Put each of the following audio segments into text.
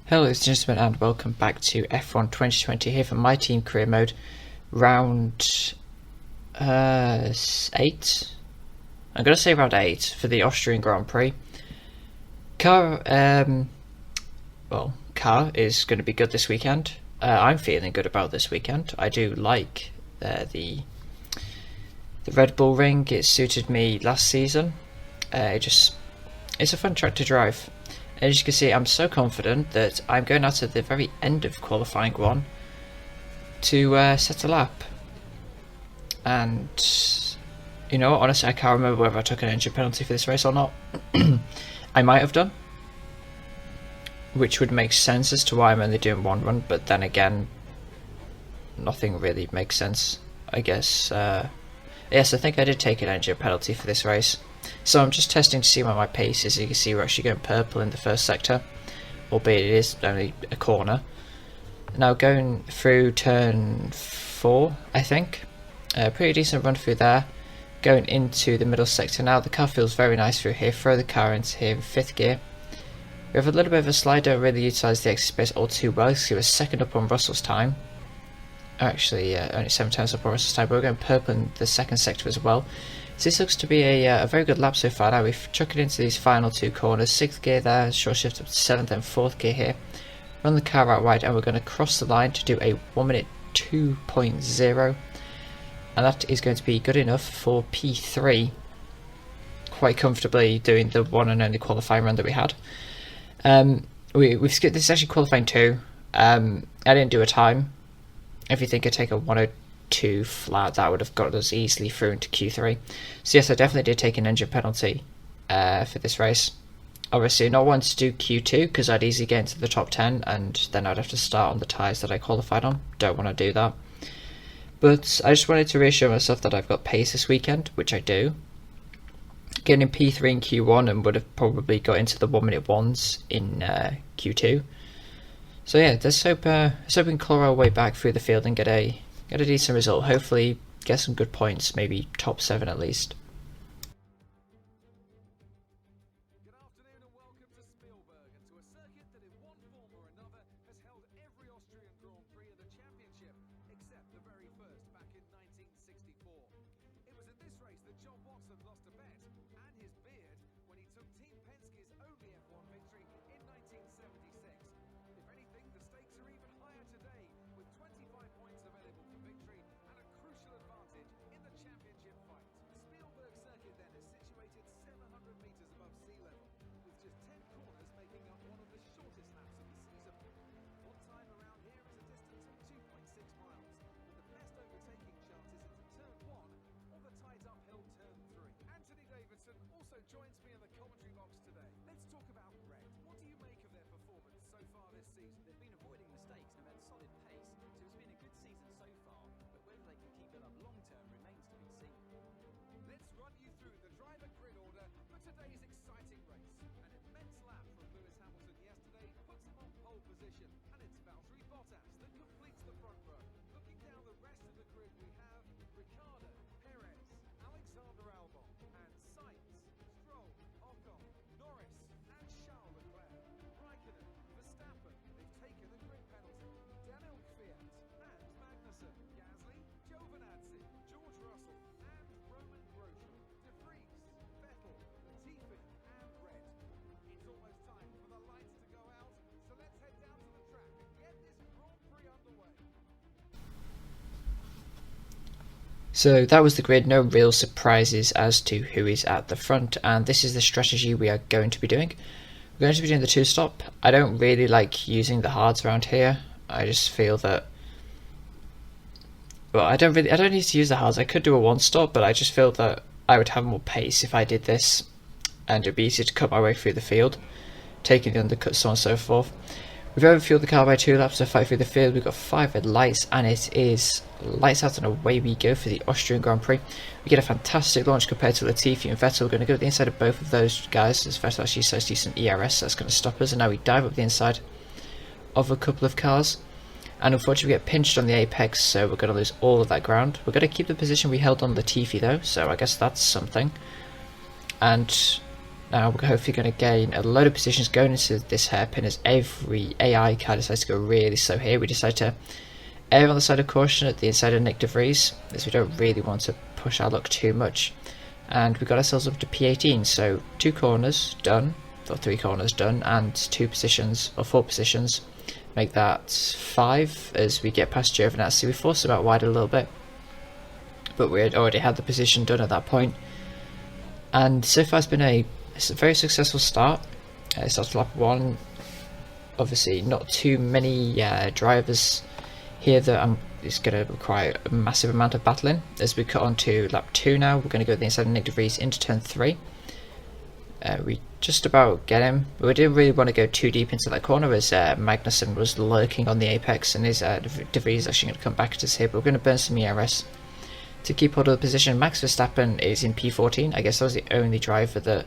Hello ladies and gentlemen, and welcome back to F1 2020 here from my team career mode, round 8. I'm going to say round 8 for the Austrian Grand Prix. Car is going to be good this weekend. I'm feeling good about this weekend. I do like the Red Bull ring. It suited me last season. It's a fun track to drive. As you can see, I'm so confident that I'm going out at the very end of qualifying one to set a lap. And, you know, honestly, I can't remember whether I took an engine penalty for this race or not. I might have done, which would make sense as to why I'm only doing one run, but then again, nothing really makes sense, I guess. Yes, I think I did take an engine penalty for this race. So I'm just testing to see where my pace is. You can see we're actually going purple in the first sector, albeit it is only a corner. Now going through turn 4, I think. Pretty decent run through there. Going into the middle sector now, the car feels very nice through here. Throw the car into here in 5th gear. We have a little bit of a slide, don't really utilise the exit space all too well, so we're second up on Russell's time. Actually, only 7 times up on Russell's time, but we're going purple in the second sector as well. So this looks to be a very good lap so far. Now we've chucked it into these final 2 corners. 6th gear there, short shift up to 7th and 4th gear here. Run the car out wide and we're going to cross the line to do a 1 minute 2.0. And that is going to be good enough for P3. Quite comfortably doing the one and only qualifying run that we had. We've skipped, this is actually qualifying 2. I didn't do a time. If you think I'd take a 102 flat, that would have got us easily through into Q3. So yes, I definitely did take an engine penalty for this race. Obviously not wanting to do Q2 because I'd easily get into the top 10 and then I'd have to start on the tyres that I qualified on. Don't want to do that. But I just wanted to reassure myself that I've got pace this weekend, which I do. Getting in P3 and Q1 and would have probably got into the 1 minute ones in Q2. So yeah, let's hope we can claw our way back through the field and get a decent result. Hopefully get some good points, maybe top 7 at least. Good afternoon and welcome to Spielberg and to a circuit that in one form or another has held every Austrian Grand Prix of the championship except the very first back in 1964. It was in this race that John Watson lost a bet and his beard when he took Team Penske's only F1 victory in 1976. If anything, the stakes are even higher today with 25 points available for victory and a crucial advantage in the championship fight. The Spielberg circuit then is situated 700 metres above sea level, with just 10 corners making up one of the shortest laps of the season. One time around here is a distance of 2.6 miles, with the best overtaking chances into turn 1 or the tight uphill turn 3. Anthony Davidson also joins me in the commentary box today. Let's talk about Red. What do you make of their performance so far this season? They've been avoiding mistakes and have had solid pace, so it's been a good season so far, but whether they can keep it up long term remains to be seen. Let's run you through the driver grid order for today's exciting race. An immense lap from Lewis Hamilton yesterday puts him on pole position, and it's Valtteri Bottas that completes the front row. Looking down the rest of the grid, we have Ricciardo, Perez, Alexander Albon, and Sainz, Stroll, Ocon, Norris, and Charles Leclerc. Raikkonen, Verstappen, they've taken the grid penalty. Daniel Kvyat and Magnussen, Gasly, Giovinazzi, George Russell, and Roman Grosjean. De Vries, Vettel, Latifi, and Red. It's almost time for the lights to go out, so let's head down to the track and get this Grand Prix underway. So that was the grid, no real surprises as to who is at the front, and this is the strategy we are going to be doing. We're going to be doing the 2-stop. I don't really like using the hards around here. I just feel that, well, I don't need to use the hards. I could do a 1-stop, but I just feel that I would have more pace if I did this, and it'd be easier to cut my way through the field, taking the undercuts, so on and so forth. We've overfueled the car by 2 laps to fight through the field. We've got 5 red lights, and it is lights out and away we go for the Austrian Grand Prix. We get a fantastic launch compared to Latifi and Vettel. We're going to go at the inside of both of those guys, as Vettel actually says decent ERS, so that's going to stop us. And now we dive up the inside of a couple of cars, and unfortunately we get pinched on the apex, so we're going to lose all of that ground. We're going to keep the position we held on Latifi though, so I guess that's something. And Now we're hopefully going to gain a load of positions going into this hairpin as every AI car decides to go really slow here. We decide to err on the side of caution at the inside of Nick de Vries, as we don't really want to push our luck too much. And we got ourselves up to P18, so 2 corners done, or 3 corners done, and 2 positions, or 4 positions. Make that 5 as we get past Giovinazzi. We forced him out wide a little bit, but we had already had the position done at that point. And so far it's a very successful start. It starts lap 1. Obviously not too many drivers here that it's going to require a massive amount of battling. As we cut on to lap 2 now, we're going to go the inside of Nick de Vries into turn 3. We just about get him, but we didn't really want to go too deep into that corner as Magnussen was lurking on the apex, and his de Vries is actually going to come back to us here, but we're going to burn some ERS to keep hold of the position. Max Verstappen is in P14. I guess that was the only driver that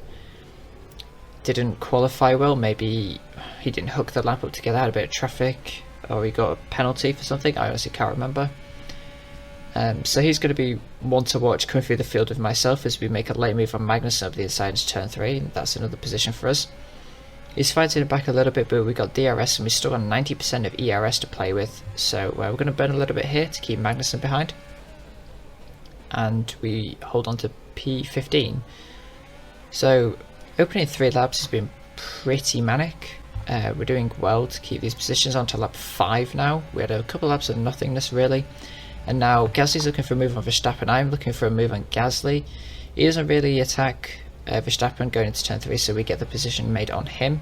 didn't qualify well. Maybe he didn't hook the lap up together, had a bit of traffic, or he got a penalty for something. I honestly can't remember. So he's going to be one to watch coming through the field with myself as we make a late move on Magnussen up the inside into turn 3. And that's another position for us. He's fighting it back a little bit, but we got DRS and we still got 90% of ERS to play with. So we're going to burn a little bit here to keep Magnussen behind. And we hold on to P15. So opening 3 laps has been pretty manic. We're doing well to keep these positions on to lap 5 now. We had a couple laps of nothingness really. And now Gasly's looking for a move on Verstappen. I'm looking for a move on Gasly. He doesn't really attack Verstappen going into turn 3, so we get the position made on him.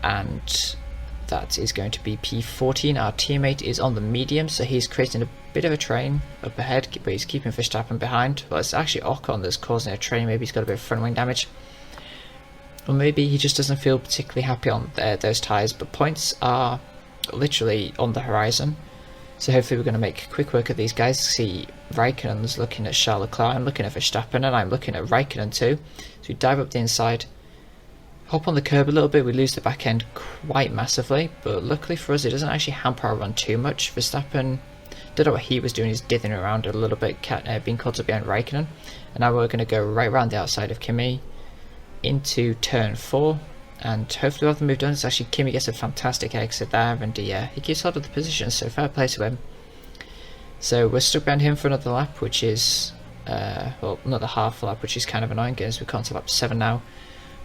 And that is going to be P14. Our teammate is on the medium, so he's creating a bit of a train up ahead, but he's keeping Verstappen behind. Well, it's actually Ocon that's causing a train. Maybe he's got a bit of front wing damage. Or maybe he just doesn't feel particularly happy on those tyres, but points are literally on the horizon. So hopefully we're going to make quick work of these guys. See, Raikkonen's looking at Charles Leclerc, I'm looking at Verstappen, and I'm looking at Raikkonen too. So we dive up the inside, hop on the curb a little bit, we lose the back end quite massively, but luckily for us it doesn't actually hamper our run too much. Verstappen, don't know what he was doing, he's dithering around a little bit, being caught up behind Raikkonen. And now we're going to go right around the outside of Kimi into turn 4. And hopefully we'll have the move done. It's actually Kimi gets a fantastic exit there, and he keeps hold of the position, so fair play to him. So we're stuck behind him for another lap, which is, well, another half lap, which is kind of annoying, as we come to lap 7 now.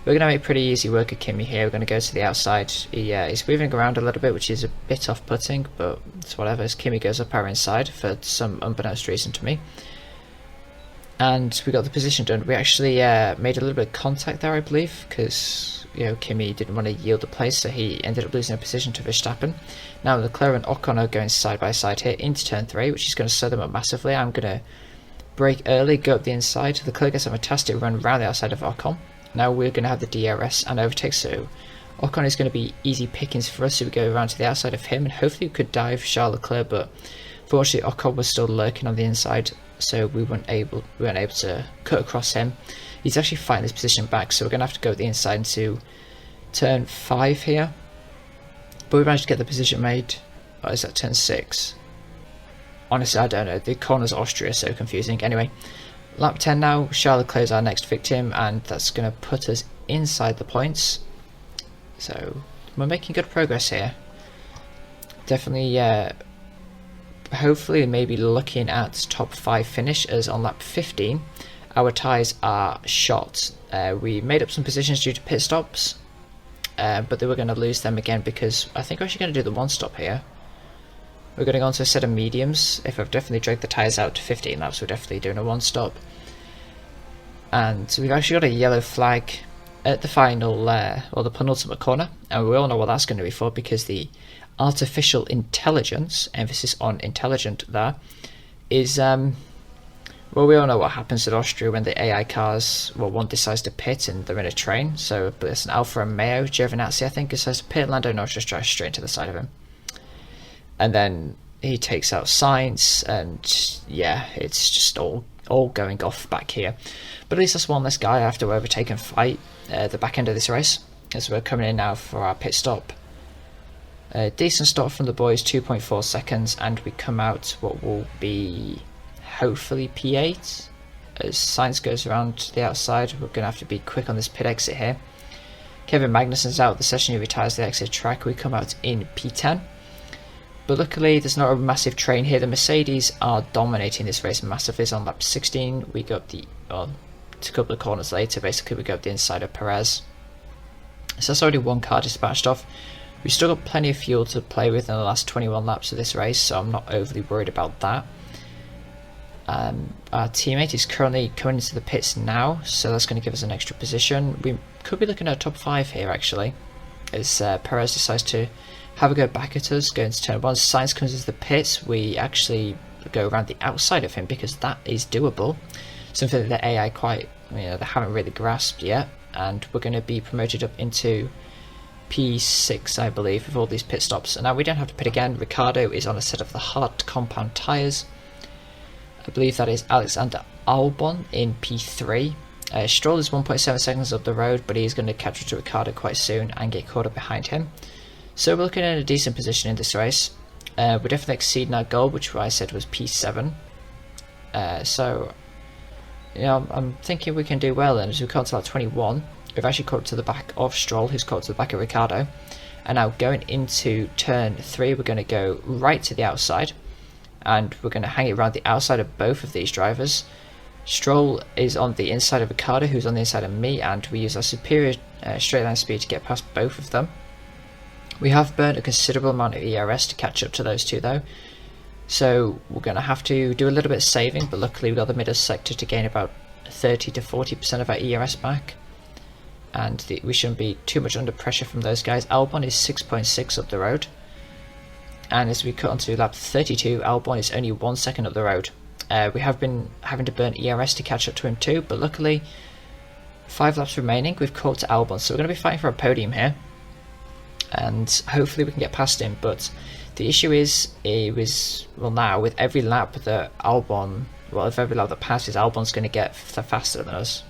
We're going to make pretty easy work of Kimi here. We're going to go to the outside. He's moving around a little bit, which is a bit off-putting, but it's whatever, as Kimi goes up our inside for some unbeknownst reason to me. And we got the position done. We actually made a little bit of contact there, I believe, because Kimi didn't want to yield the place, so he ended up losing a position to Verstappen. Now Leclerc and Ocon are going side by side here into turn 3, which is going to slow them up massively. I'm going to brake early, go up the inside. Leclerc gets a fantastic run around the outside of Ocon. Now we're going to have the DRS and overtake, so Ocon is going to be easy pickings for us. So we go around to the outside of him, and hopefully we could dive Charles Leclerc, but fortunately Ocon was still lurking on the inside, so we weren't able to cut across him. He's actually fighting this position back, so we're going to have to go the inside into turn 5 here. But we managed to get the position made. Or is that turn 6? Honestly, I don't know. The corners of Austria are so confusing. Anyway, lap 10 now. Charles Leclerc is our next victim, and that's going to put us inside the points. So we're making good progress here. Definitely, hopefully maybe looking at top 5 finish, as on lap 15 our tyres are shot. We made up some positions due to pit stops, but they were going to lose them again, because I think we're actually going to do the one stop here. We're going to go on to a set of mediums. If I've definitely dragged the tyres out to 15 laps, we're definitely doing a one stop. And we've actually got a yellow flag at the final, or the penultimate corner, and we all know what that's going to be for, because the artificial intelligence, emphasis on intelligent there, is well, we all know what happens at Austria when the AI cars, well, one decides to pit and they're in a train. So it's an Alfa Romeo, Giovinazzi I think, decides to pit, Lando Norris just drives straight into the side of him. And then he takes out Sainz, and yeah, it's just all going off back here. But at least that's one less guy I have to overtake and fight the back end of this race, as we're coming in now for our pit stop. A decent stop from the boys, 2.4 seconds, and we come out what will be hopefully P8. as Sainz goes around the outside. We're going to have to be quick on this pit exit here. Kevin Magnussen's out of the session, he retires the exit track. We come out in P10. But luckily there's not a massive train here. The Mercedes are dominating this race massively. On lap 16 we got the, well, a couple of corners later basically we got the inside of Perez. So that's already one car dispatched off. We've still got plenty of fuel to play with in the last 21 laps of this race, so I'm not overly worried about that. Our teammate is currently coming into the pits now, so that's going to give us an extra position. We could be looking at a top 5 here actually, as Perez decides to have a go back at us, go into turn 1. Sainz comes into the pits, we actually go around the outside of him because that is doable. Something that the AI they haven't really grasped yet, and we're going to be promoted up into P6 I believe with all these pit stops. And now we don't have to pit again. Ricciardo is on a set of the hard compound tyres. I believe that is Alexander Albon in P3. Stroll is 1.7 seconds up the road, but he's going to catch up to Ricciardo quite soon and get caught up behind him. So we're looking at a decent position in this race. We're definitely exceeding our goal, which I said was P7. So, you know, I'm thinking we can do well. And as we come to like 21, we've actually caught up to the back of Stroll, who's caught up to the back of Ricciardo. And now going into turn 3, we're going to go right to the outside. And we're going to hang it around the outside of both of these drivers. Stroll is on the inside of Ricciardo, who's on the inside of me, and we use our superior straight line speed to get past both of them. We have burnt a considerable amount of ERS to catch up to those two though, so we're going to have to do a little bit of saving, but luckily we got the middle sector to gain about 30 to 40% of our ERS back, and we shouldn't be too much under pressure from those guys. Albon is 6.6 up the road, and as we cut onto lap 32, Albon is only 1 second up the road. We have been having to burn ERS to catch up to him too, but luckily 5 laps remaining, we've caught to Albon, so we're going to be fighting for a podium here, and hopefully we can get past him. But the issue is, now with every lap that every lap that passes, Albon's going to get faster than us,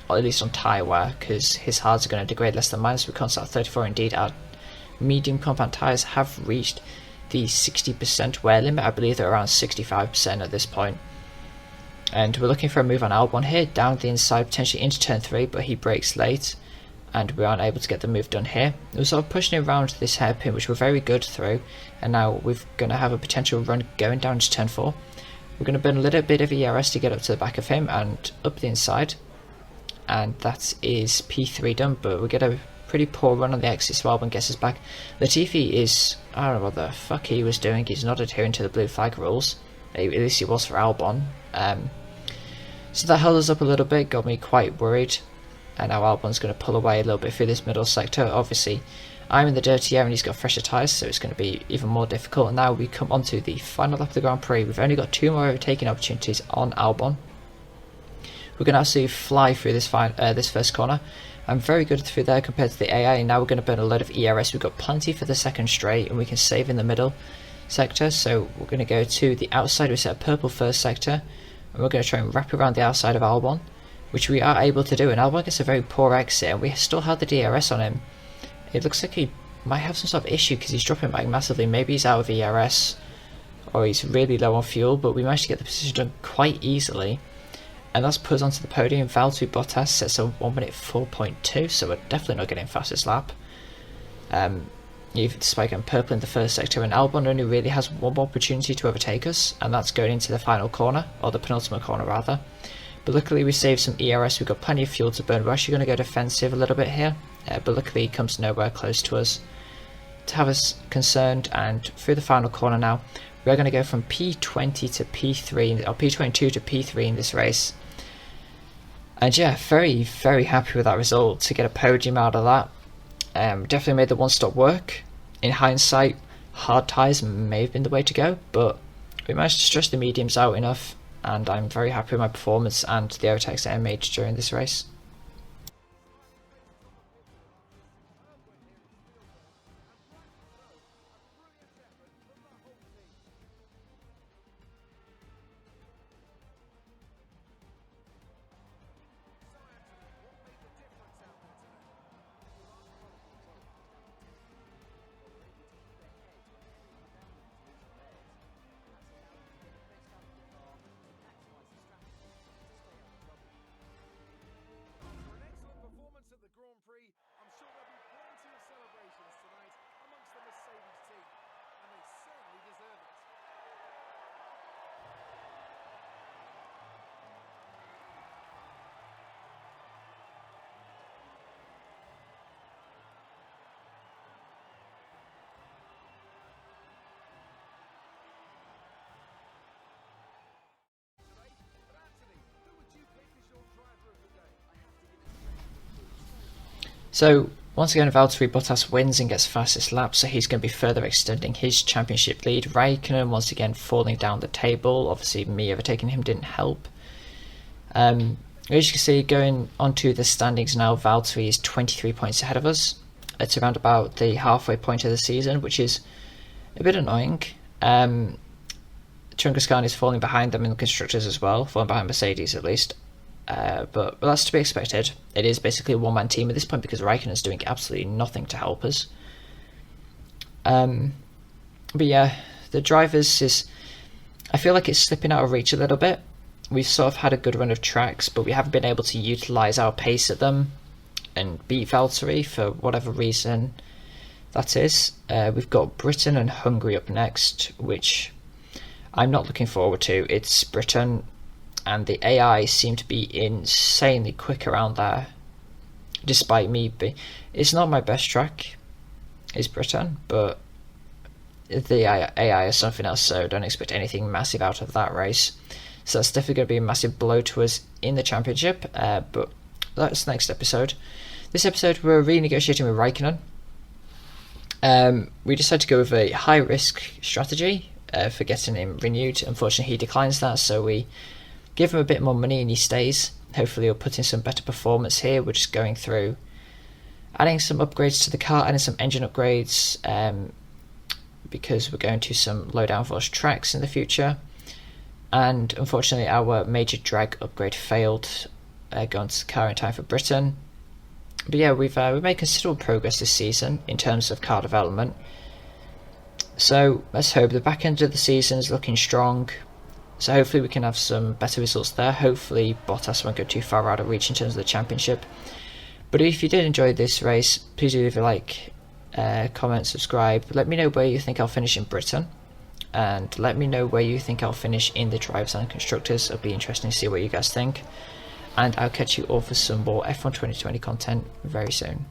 or at least on tyre wear, because his hards are going to degrade less than mine. So we can't start 34. Indeed, our medium compound tyres have reached the 60% wear limit. I believe they're around 65% at this point. And we're looking for a move on Albon here, down the inside, potentially into turn 3, but he brakes late, and we aren't able to get the move done here. We're sort of pushing around this hairpin, which we're very good through, and now we're going to have a potential run going down to turn 4. We're going to burn a little bit of ERS to get up to the back of him and up the inside, and that is P3 done, but we get a pretty poor run on the exit, so Albon gets us back. Latifi is, I don't know what the fuck he was doing, he's not adhering to the blue flag rules, at least he was for Albon. So that held us up a little bit, got me quite worried, and now Albon's going to pull away a little bit through this middle sector. Obviously I'm in the dirty air and he's got fresher tyres, so it's going to be even more difficult. And now we come onto the final lap of the Grand Prix. We've only got 2 more overtaking opportunities on Albon. We're going to absolutely fly through this first corner. I'm very good through there compared to the AI, and now we're going to burn a load of ERS. We've got plenty for the second straight, and we can save in the middle sector, so we're going to go to the outside. We set a purple first sector, and we're going to try and wrap around the outside of Albon, which we are able to do. And Albon gets a very poor exit, and we still have the DRS on him. It looks like he might have some sort of issue because he's dropping back massively. Maybe he's out of ERS, or he's really low on fuel, but we managed to get the position done quite easily. And that's put us onto the podium. Valtteri Bottas sets a 1 minute 4.2, so we're definitely not getting fastest lap. Despite getting purple in the first sector, and Albon only really has one more opportunity to overtake us, and that's going into the final corner, or the penultimate corner rather. But luckily we saved some ERS, we've got plenty of fuel to burn. We're actually going to go defensive a little bit here, but luckily he comes nowhere close to us to have us concerned. And through the final corner now, we're going to go from P20 to P3, or P22 to P3 in this race. And yeah, very, very happy with that result, to get a podium out of that. Definitely made the one-stop work. In hindsight, hard tyres may have been the way to go, but we managed to stretch the mediums out enough, and I'm very happy with my performance and the overtakes that I made during this race. So once again, Valtteri Bottas wins and gets fastest lap, so he's going to be further extending his championship lead. Raikkonen once again falling down the table. Obviously, me overtaking him didn't help. As you can see, going onto the standings now, Valtteri is 23 points ahead of us. It's around about the halfway point of the season, which is a bit annoying. Chungaskan is falling behind them in the constructors as well, falling behind Mercedes at least. But that's to be expected. It is basically a one-man team at this point because Raikkonen's doing absolutely nothing to help us. But yeah, the drivers is... I feel like it's slipping out of reach a little bit. We've sort of had a good run of tracks, but we haven't been able to utilise our pace at them and beat Valtteri for whatever reason that is. We've got Britain and Hungary up next, which I'm not looking forward to. It's Britain, and the AI seem to be insanely quick around there, despite me it's not my best track, is Britain, but the AI is something else, so don't expect anything massive out of that race. So that's definitely going to be a massive blow to us in the championship, but that's the next episode. This episode we're renegotiating with Raikkonen. We decided to go with a high risk strategy for getting him renewed. Unfortunately he declines that, so we give him a bit more money and he stays. Hopefully he'll put in some better performance here. We're just going through adding some upgrades to the car, adding some engine upgrades, because we're going to some low downforce tracks in the future. And unfortunately our major drag upgrade failed, going to the car in time for Britain. But yeah, we've made considerable progress this season in terms of car development. So let's hope the back end of the season is looking strong. So hopefully we can have some better results there. Hopefully Bottas won't go too far out of reach in terms of the championship. But if you did enjoy this race, please do leave a like, comment, subscribe. Let me know where you think I'll finish in Britain. And let me know where you think I'll finish in the drivers and constructors. It'll be interesting to see what you guys think. And I'll catch you all for some more F1 2020 content very soon.